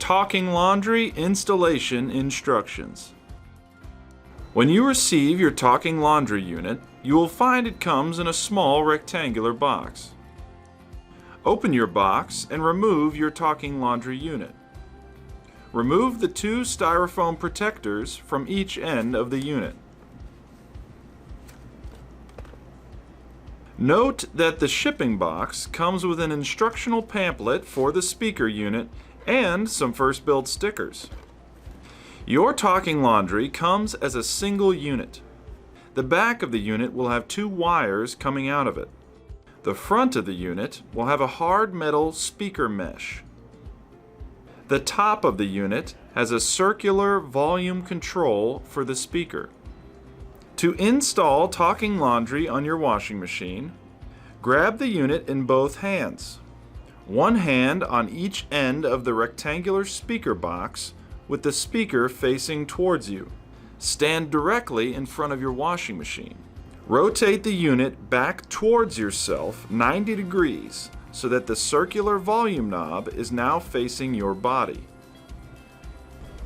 Talking laundry installation instructions. When you receive your talking laundry unit, you will find it comes in a small rectangular box. Open your box and remove your talking laundry unit. Remove the two styrofoam protectors from each end of the unit. Note that the shipping box comes with an instructional pamphlet for the speaker unit and some first build stickers. Your talking laundry comes as a single unit. The back of the unit will have two wires coming out of it. The front of the unit will have a hard metal speaker mesh. The top of the unit has a circular volume control for the speaker. To install talking laundry on your washing machine, grab the unit in both hands. One hand on each end of the rectangular speaker box with the speaker facing towards you. Stand directly in front of your washing machine. Rotate the unit back towards yourself 90 degrees so that the circular volume knob is now facing your body.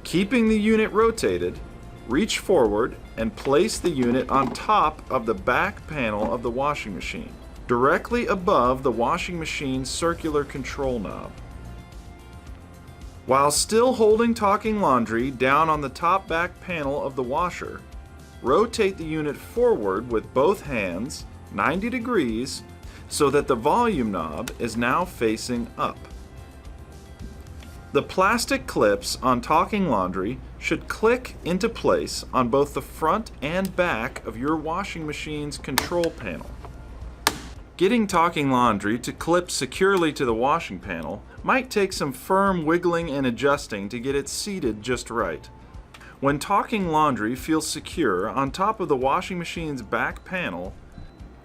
Keeping the unit rotated, reach forward and place the unit on top of the back panel of the washing machine, directly above the washing machine's circular control knob. While still holding talking laundry down on the top back panel of the washer, rotate the unit forward with both hands 90 degrees so that the volume knob is now facing up. The plastic clips on talking laundry should click into place on both the front and back of your washing machine's control panel. Getting talking laundry to clip securely to the washing panel might take some firm wiggling and adjusting to get it seated just right. When talking laundry feels secure on top of the washing machine's back panel,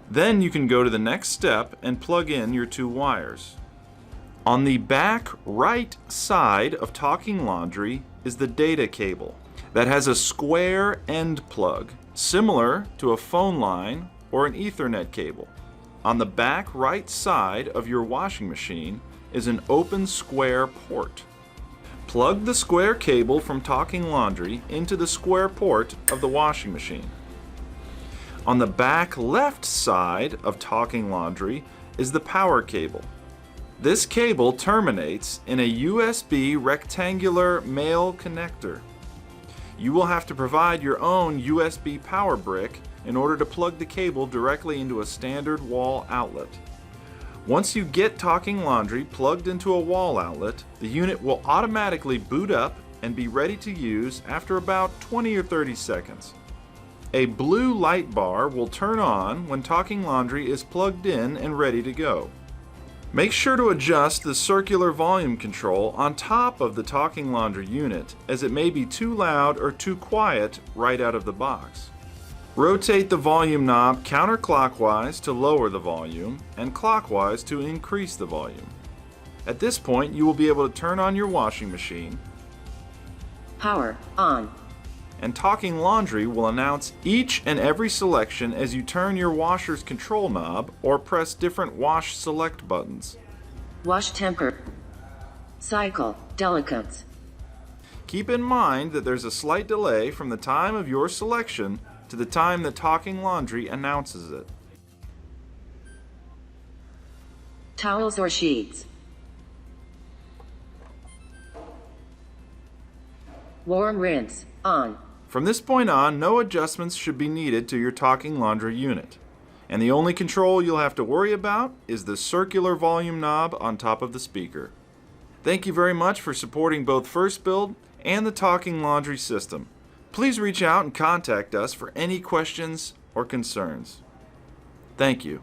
then you can go to the next step and plug in your two wires. On the back right side of talking laundry is the data cable that has a square end plug, similar to a phone line or an Ethernet cable. On the back right side of your washing machine is an open square port. Plug the square cable from talking laundry into the square port of the washing machine. On the back left side of talking laundry is the power cable. This cable terminates in a USB rectangular male connector. You will have to provide your own USB power brick in order to plug the cable directly into a standard wall outlet. Once you get talking laundry plugged into a wall outlet, the unit will automatically boot up and be ready to use after about 20 or 30 seconds. A blue light bar will turn on when talking laundry is plugged in and ready to go. Make sure to adjust the circular volume control on top of the talking laundry unit, as it may be too loud or too quiet right out of the box. Rotate the volume knob counterclockwise to lower the volume and clockwise to increase the volume. At this point, you will be able to turn on your washing machine. Power on. And talking laundry will announce each and every selection as you turn your washer's control knob or press different wash select buttons. Wash temper. Cycle. Delicate. Keep in mind that there's a slight delay from the time of your selection to the time that talking laundry announces it. Towels or sheets. Warm rinse. On. From this point on, no adjustments should be needed to your talking laundry unit. And the only control you'll have to worry about is the circular volume knob on top of the speaker. Thank you very much for supporting both First Build and the talking laundry system. Please reach out and contact us for any questions or concerns. Thank you.